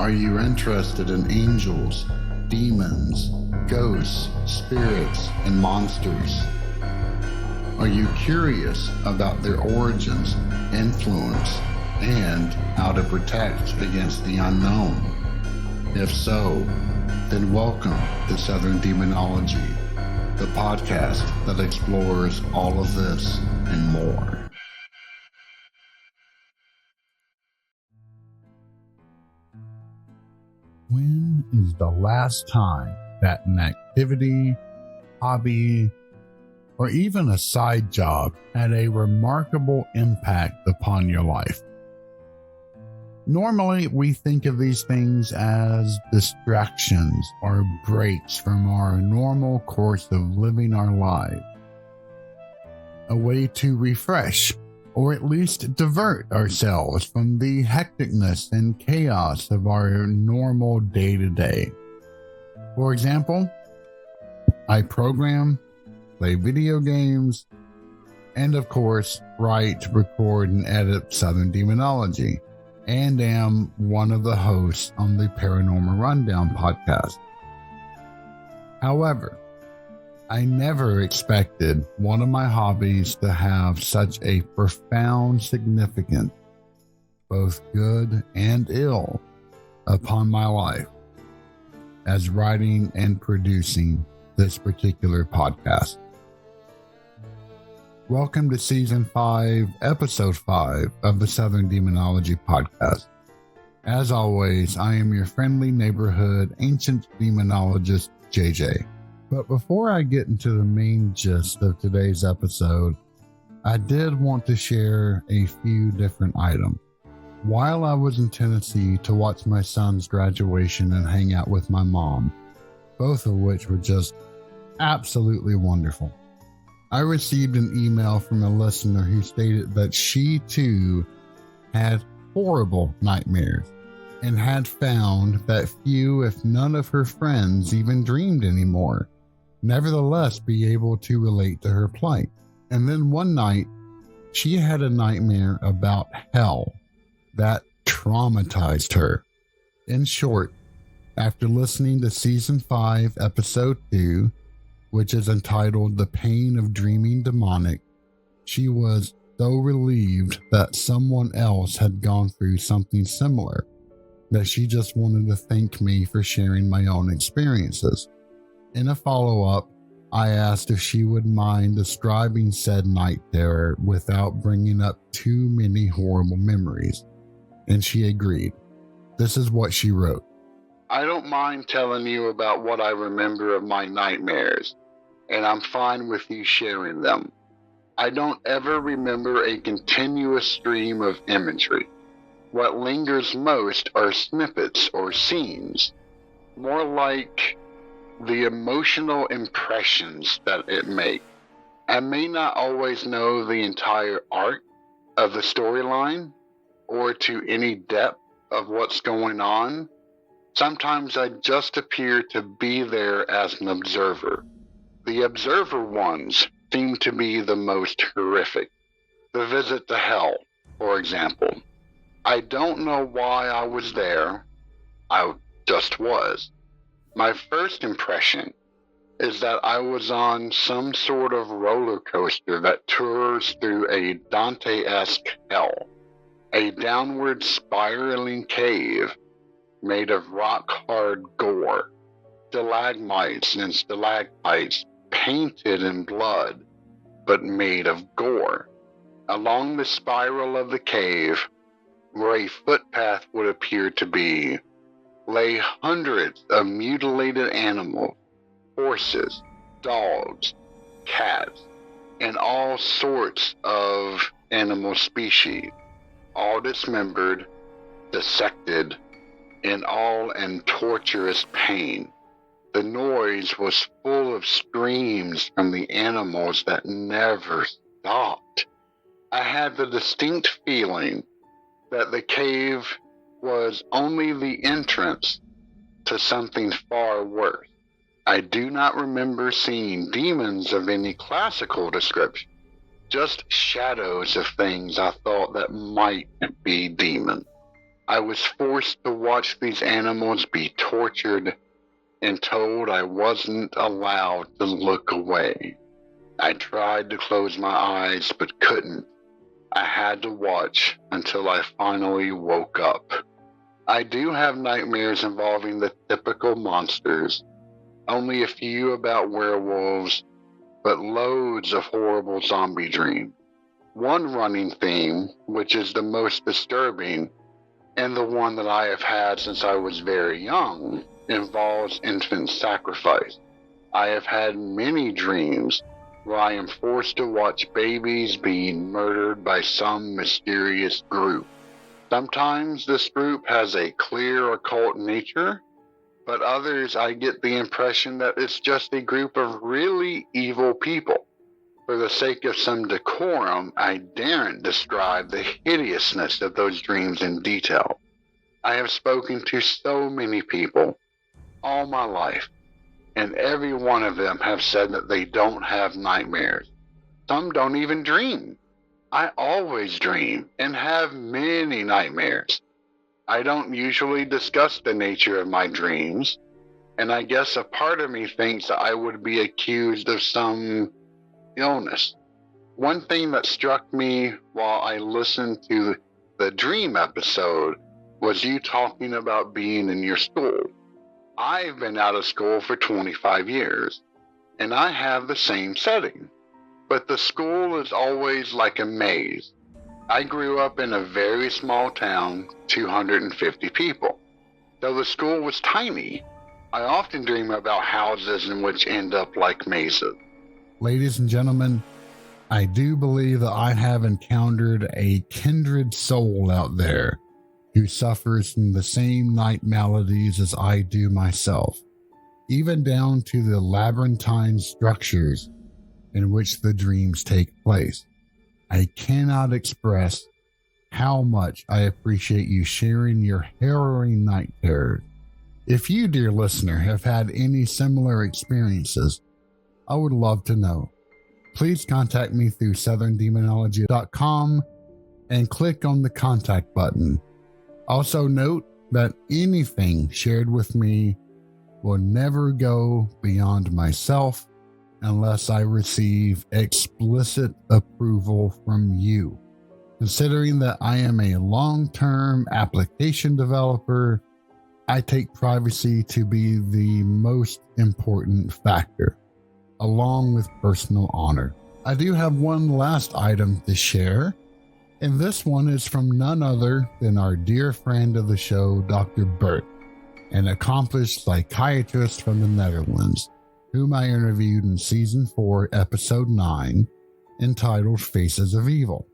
Are you interested in angels, demons, ghosts, spirits, and monsters? Are you curious about their origins, influence, and how to protect against the unknown? If so, then welcome to Southern Demonology, the podcast that explores all of this and more. When is the last time that an activity, hobby, or even a side job had a remarkable impact upon your life? Normally, we think of these things as distractions or breaks from our normal course of living our lives. A way to refresh, or at least divert ourselves from the hecticness and chaos of our normal day-to-day. For example, I program, play video games, and of course, write, record, and edit Southern Demonology, and am one of the hosts on the Paranormal Rundown podcast. However, I never expected one of my hobbies to have such a profound significance, both good and ill, upon my life as writing and producing this particular podcast. Welcome to Season 5, Episode 5 of the Southern Demonology podcast. As always, I am your friendly neighborhood ancient demonologist, JJ. But before I get into the main gist of today's episode, I did want to share a few different items. While I was in Tennessee to watch my son's graduation and hang out with my mom, both of which were just absolutely wonderful, I received an email from a listener who stated that she too had horrible nightmares and had found that few, if none of her friends even dreamed anymore, nevertheless be able to relate to her plight. And then one night, she had a nightmare about hell that traumatized her. In short, after listening to Season 5, Episode 2, which is entitled The Pain of Dreaming Demonic, she was so relieved that someone else had gone through something similar that she just wanted to thank me for sharing my own experiences. In a follow-up, I asked if she would mind describing said night terror without bringing up too many horrible memories, and she agreed. This is what she wrote. I don't mind telling you about what I remember of my nightmares, and I'm fine with you sharing them. I don't ever remember a continuous stream of imagery. What lingers most are snippets or scenes, more like the emotional impressions that it makes. I may not always know the entire arc of the storyline or to any depth of what's going on. Sometimes I just appear to be there as an observer. The observer ones seem to be the most horrific. The visit to hell, for example. I don't know why I was there. I just was. My first impression is that I was on some sort of roller coaster that tours through a Dante-esque hell, a downward spiraling cave made of rock-hard gore, stalagmites and stalactites painted in blood, but made of gore. Along the spiral of the cave, where a footpath would appear to be, lay hundreds of mutilated animals, horses, dogs, cats, and all sorts of animal species, all dismembered, dissected, and all in torturous pain. The noise was full of screams from the animals that never stopped. I had the distinct feeling that the cave was only the entrance to something far worse. I do not remember seeing demons of any classical description, just shadows of things I thought that might be demons. I was forced to watch these animals be tortured and told I wasn't allowed to look away. I tried to close my eyes but couldn't. I had to watch until I finally woke up. I do have nightmares involving the typical monsters, only a few about werewolves, but loads of horrible zombie dreams. One running theme, which is the most disturbing, and the one that I have had since I was very young, involves infant sacrifice. I have had many dreams where I am forced to watch babies being murdered by some mysterious group. Sometimes this group has a clear occult nature, but others I get the impression that it's just a group of really evil people. For the sake of some decorum, I daren't describe the hideousness of those dreams in detail. I have spoken to so many people all my life, and every one of them have said that they don't have nightmares. Some don't even dream. I always dream and have many nightmares. I don't usually discuss the nature of my dreams, and I guess a part of me thinks that I would be accused of some illness. One thing that struck me while I listened to the dream episode was you talking about being in your school. I've been out of school for 25 years, and I have the same setting. But the school is always like a maze. I grew up in a very small town, 250 people. Though the school was tiny, I often dream about houses in which end up like mazes. Ladies and gentlemen, I do believe that I have encountered a kindred soul out there who suffers from the same night maladies as I do myself, even down to the labyrinthine structures in which the dreams take place. I cannot express how much I appreciate you sharing your harrowing night terrors. If you, dear listener, have had any similar experiences, I would love to know. Please contact me through southerndemonology.com and click on the contact button. Also note that anything shared with me will never go beyond myself unless I receive explicit approval from you. Considering that I am a long-term application developer, I take privacy to be the most important factor, along with personal honor. I do have one last item to share, and this one is from none other than our dear friend of the show, Dr. Bert, an accomplished psychiatrist from the Netherlands, whom I interviewed in Season 4, Episode 9, entitled Faces of Evil.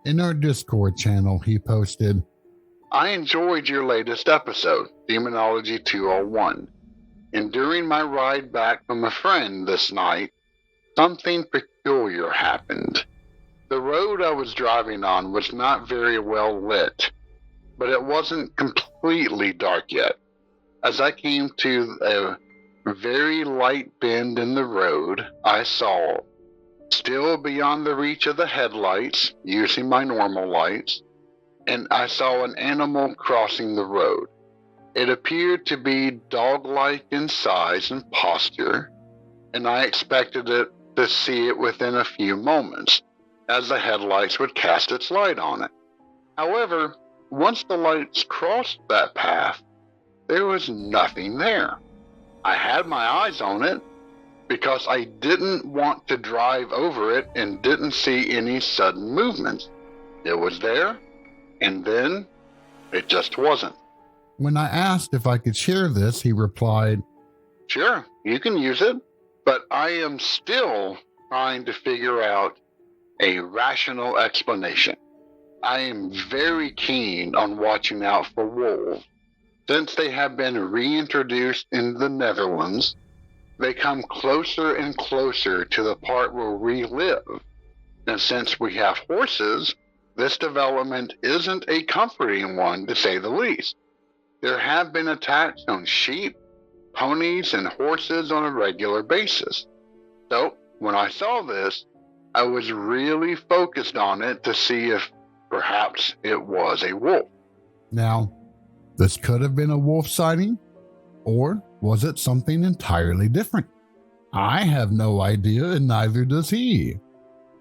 In our Discord channel, he posted, I enjoyed your latest episode, Demonology 201, and during my ride back from a friend this night, something peculiar happened. The road I was driving on was not very well lit, but it wasn't completely dark yet. As I came to a very light bend in the road, I saw, still beyond the reach of the headlights, using my normal lights, and I saw an animal crossing the road. It appeared to be dog-like in size and posture, and I expected it to see it within a few moments, as the headlights would cast its light on it. However, once the lights crossed that path, there was nothing there. I had my eyes on it because I didn't want to drive over it and didn't see any sudden movements. It was there, and then it just wasn't. When I asked if I could share this, he replied, Sure, you can use it, but I am still trying to figure out a rational explanation. I am very keen on watching out for wolves. Since they have been reintroduced in the Netherlands, they come closer and closer to the part where we live. And since we have horses, this development isn't a comforting one, to say the least. There have been attacks on sheep, ponies, and horses on a regular basis. So, when I saw this, I was really focused on it to see if perhaps it was a wolf. Now, this could have been a wolf sighting, or was it something entirely different? I have no idea, and neither does he.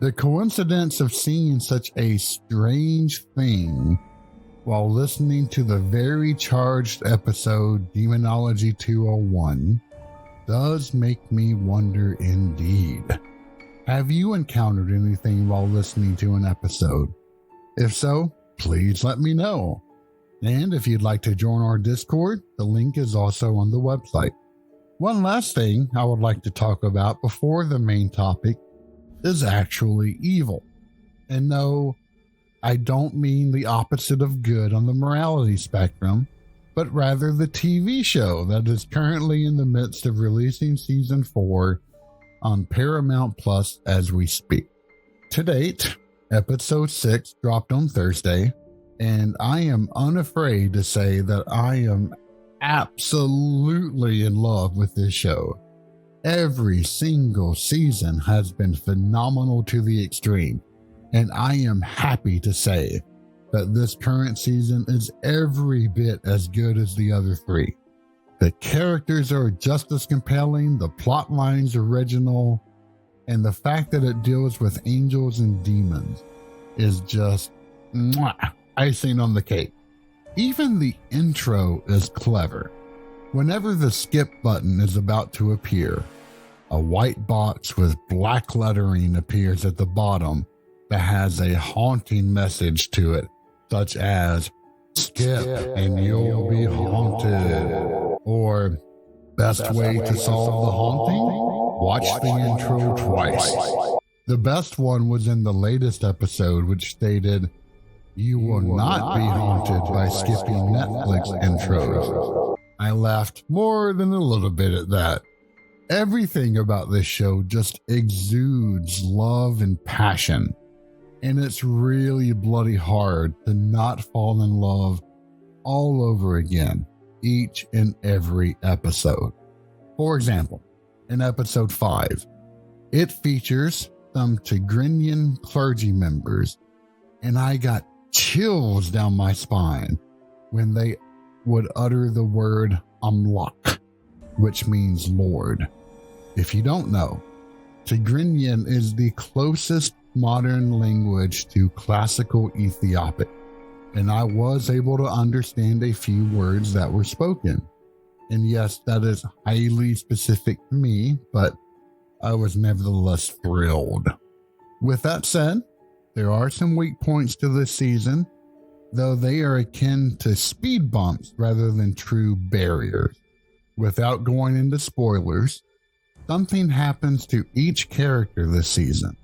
The coincidence of seeing such a strange thing while listening to the very charged episode Demonology 201 does make me wonder indeed. Have you encountered anything while listening to an episode? If so, please let me know. And if you'd like to join our Discord, the link is also on the website. One last thing I would like to talk about before the main topic is actually evil. And no, I don't mean the opposite of good on the morality spectrum, but rather the TV show that is currently in the midst of releasing season 4 on Paramount Plus as we speak. To date, episode 6 dropped on Thursday, and I am unafraid to say that I am absolutely in love with this show. Every single season has been phenomenal to the extreme, and I am happy to say that this current season is every bit as good as the other 3. The characters are just as compelling, the plot lines original, and the fact that it deals with angels and demons is just icing on the cake. Even the intro is clever. Whenever the skip button is about to appear, a white box with black lettering appears at the bottom that has a haunting message to it, such as, "Skip and you'll be haunted," or "Best way to solve the haunting? Watch the intro twice." The best one was in the latest episode, which stated, "You will not be haunted by skipping Netflix intros." I laughed more than a little bit at that. Everything about this show just exudes love and passion, and it's really bloody hard to not fall in love all over again, each and every episode. For example, in episode 5, it features some Tigrinian clergy members, and I got chills down my spine when they would utter the word Amlak, which means Lord. If you don't know, Tigrinian is the closest modern language to classical Ethiopic, and I was able to understand a few words that were spoken. And yes, that is highly specific to me, but I was nevertheless thrilled. With that said, there are some weak points to this season, though they are akin to speed bumps rather than true barriers. Without going into spoilers, something happens to each character this season,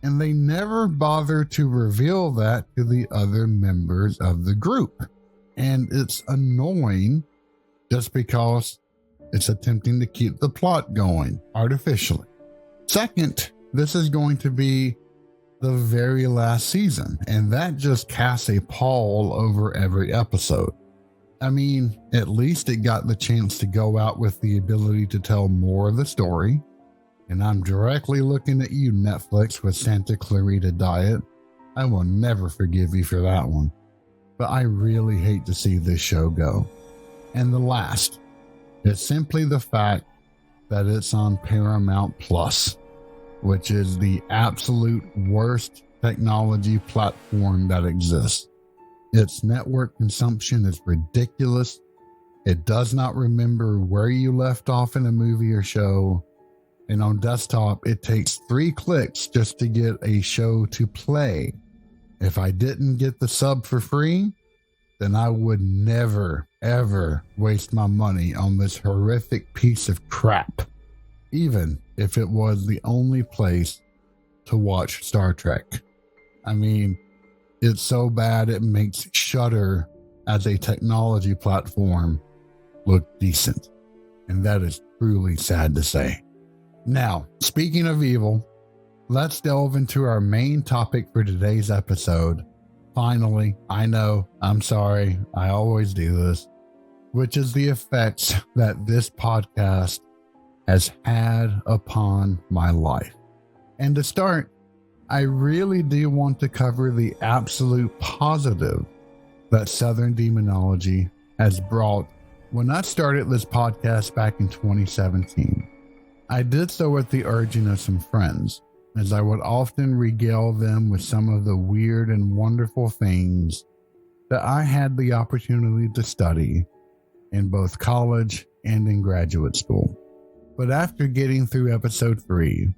and they never bother to reveal that to the other members of the group. And it's annoying just because it's attempting to keep the plot going artificially. Second, this is going to be the very last season, and that just casts a pall over every episode. I mean, at least it got the chance to go out with the ability to tell more of the story. And I'm directly looking at you, Netflix, with Santa Clarita Diet. I will never forgive you for that one. But I really hate to see this show go. And the last is simply the fact that it's on Paramount Plus, which is the absolute worst technology platform that exists. Its network consumption is ridiculous. It does not remember where you left off in a movie or show. And on desktop, it takes 3 clicks just to get a show to play. If I didn't get the sub for free, then I would never, ever waste my money on this horrific piece of crap, even if it was the only place to watch Star Trek. I mean, it's so bad it makes Shudder as a technology platform look decent. And that is truly sad to say. Now, speaking of evil, let's delve into our main topic for today's episode. Finally, I know, I'm sorry, I always do this, which is the effects that this podcast has had upon my life. And to start, I really do want to cover the absolute positive that Southern Demonology has brought. When I started this podcast back in 2017, I did so at the urging of some friends, as I would often regale them with some of the weird and wonderful things that I had the opportunity to study in both college and in graduate school. But after getting through episode 3,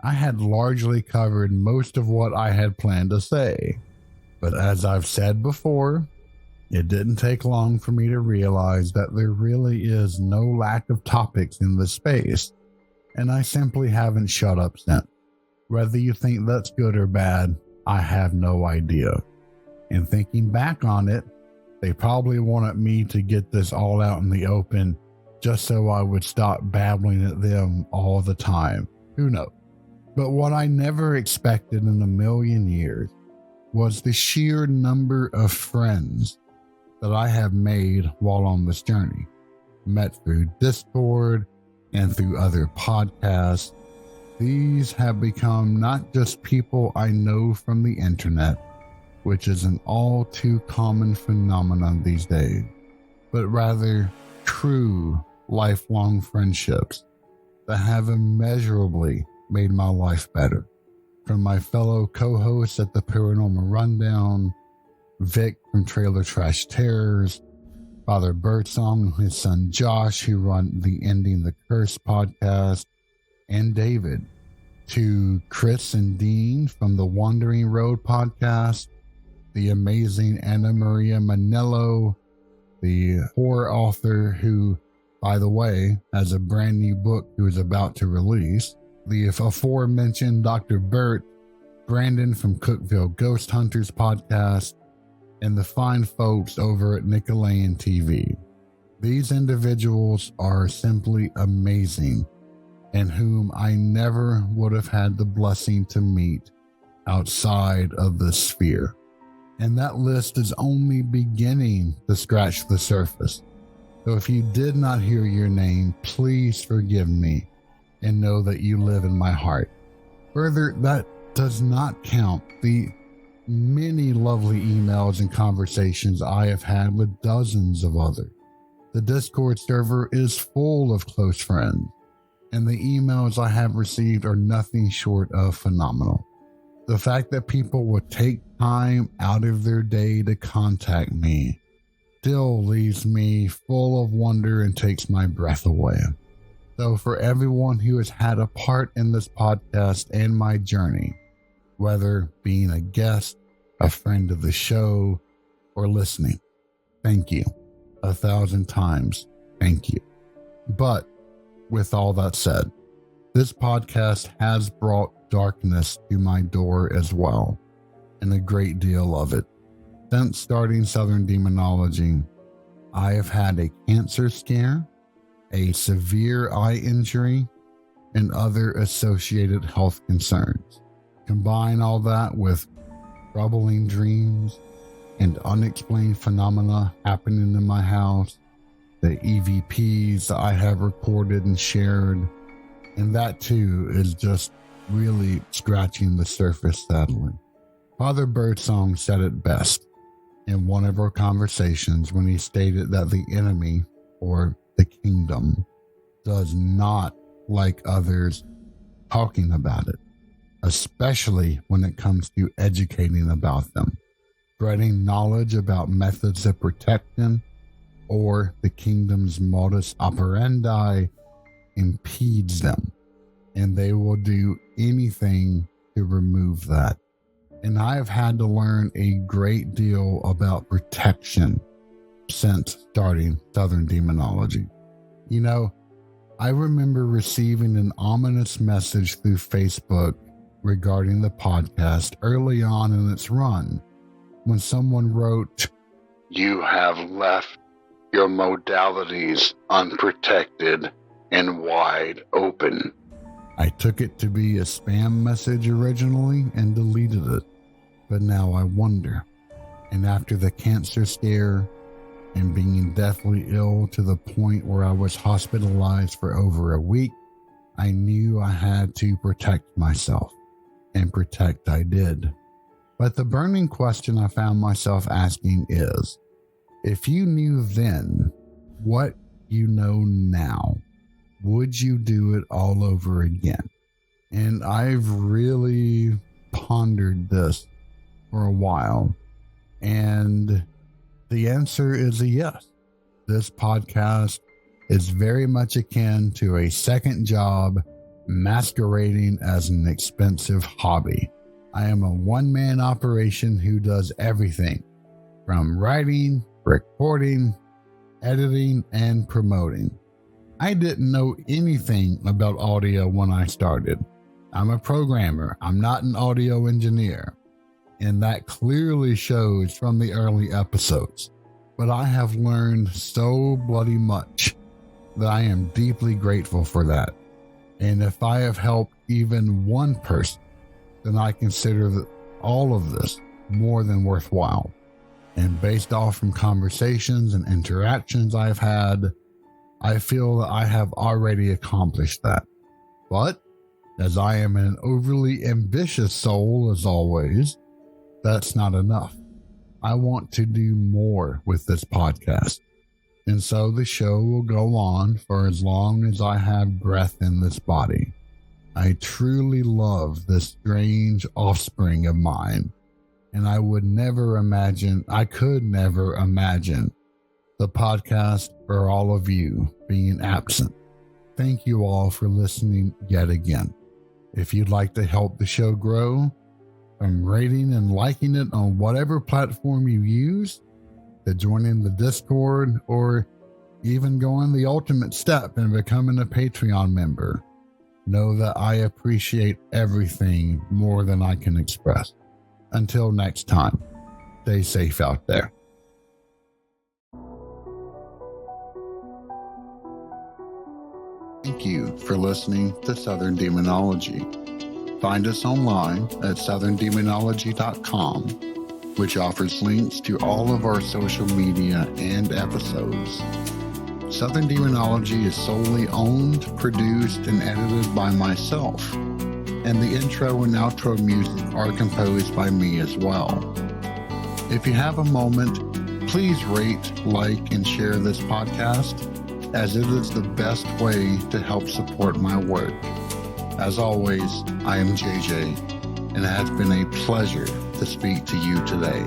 I had largely covered most of what I had planned to say. But as I've said before, it didn't take long for me to realize that there really is no lack of topics in this space, and I simply haven't shut up since. Whether you think that's good or bad, I have no idea. And thinking back on it, they probably wanted me to get this all out in the open just so I would stop babbling at them all the time. Who knows? But what I never expected in a million years was the sheer number of friends that I have made while on this journey. Met through Discord and through other podcasts. These have become not just people I know from the internet, which is an all too common phenomenon these days, but rather true lifelong friendships that have immeasurably made my life better. From my fellow co-hosts at the Paranormal Rundown, Vic from Trailer Trash Terrors, Father Birdsong and his son Josh, who run the Ending the Curse podcast, and David, to Chris and Dean from the Wandering Road podcast, the amazing Anna Maria Manello, the horror author who, by the way, has a brand new book he was about to release, the aforementioned Dr. Burt, Brandon from Cookville Ghost Hunters podcast, and the fine folks over at Nicolayan TV. These individuals are simply amazing, and whom I never would have had the blessing to meet outside of this sphere. And that list is only beginning to scratch the surface. So if you did not hear your name, please forgive me and know that you live in my heart. Further, that does not count the many lovely emails and conversations I have had with dozens of others. The Discord server is full of close friends, and the emails I have received are nothing short of phenomenal. The fact that people would take time out of their day to contact me still leaves me full of wonder and takes my breath away. So for everyone who has had a part in this podcast and my journey, whether being a guest, a friend of the show, or listening, thank you. 1,000 times, thank you. But with all that said, this podcast has brought darkness to my door as well, and a great deal of it. Since starting Southern Demonology, I have had a cancer scare, a severe eye injury, and other associated health concerns. Combine all that with troubling dreams and unexplained phenomena happening in my house, the EVPs that I have recorded and shared, and that too is just really scratching the surface, sadly. Father Birdsong said it best in one of our conversations when he stated that the enemy, or the kingdom, does not like others talking about it, especially when it comes to educating about them, spreading knowledge about methods of protection, or the kingdom's modus operandi impedes them, and they will do anything to remove that. And I have had to learn a great deal about protection since starting Southern Demonology. You know, I remember receiving an ominous message through Facebook regarding the podcast early on in its run, when someone wrote, "You have left your modalities unprotected and wide open." I took it to be a spam message originally and deleted it, but now I wonder. And after the cancer scare and being deathly ill to the point where I was hospitalized for over a week, I knew I had to protect myself, and protect I did. But the burning question I found myself asking is, if you knew then what you know now, would you do it all over again? And I've really pondered this for a while, and the answer is a yes. This podcast is very much akin to a second job masquerading as an expensive hobby. I am a one-man operation who does everything from writing, recording, editing, and promoting. I didn't know anything about audio when I started. I'm a programmer. I'm not an audio engineer. And that clearly shows from the early episodes. But I have learned so bloody much that I am deeply grateful for that. And if I have helped even one person, then I consider that all of this more than worthwhile. And based off from conversations and interactions I've had, I feel that I have already accomplished that. But as I am an overly ambitious soul, as always, that's not enough. I want to do more with this podcast. And so the show will go on for as long as I have breath in this body. I truly love this strange offspring of mine, and I could never imagine the podcast for all of you being absent. Thank you all for listening yet again. If you'd like to help the show grow, from rating and liking it on whatever platform you use, to joining the Discord, or even going the ultimate step and becoming a Patreon member, know that I appreciate everything more than I can express. Until next time, stay safe out there. Thank you for listening to Southern Demonology. Find us online at southerndemonology.com, which offers links to all of our social media and episodes. Southern Demonology is solely owned, produced, and edited by myself, and the intro and outro music are composed by me as well. If you have a moment, please rate, like, and share this podcast, as it is the best way to help support my work. As always, I am JJ, and it has been a pleasure to speak to you today.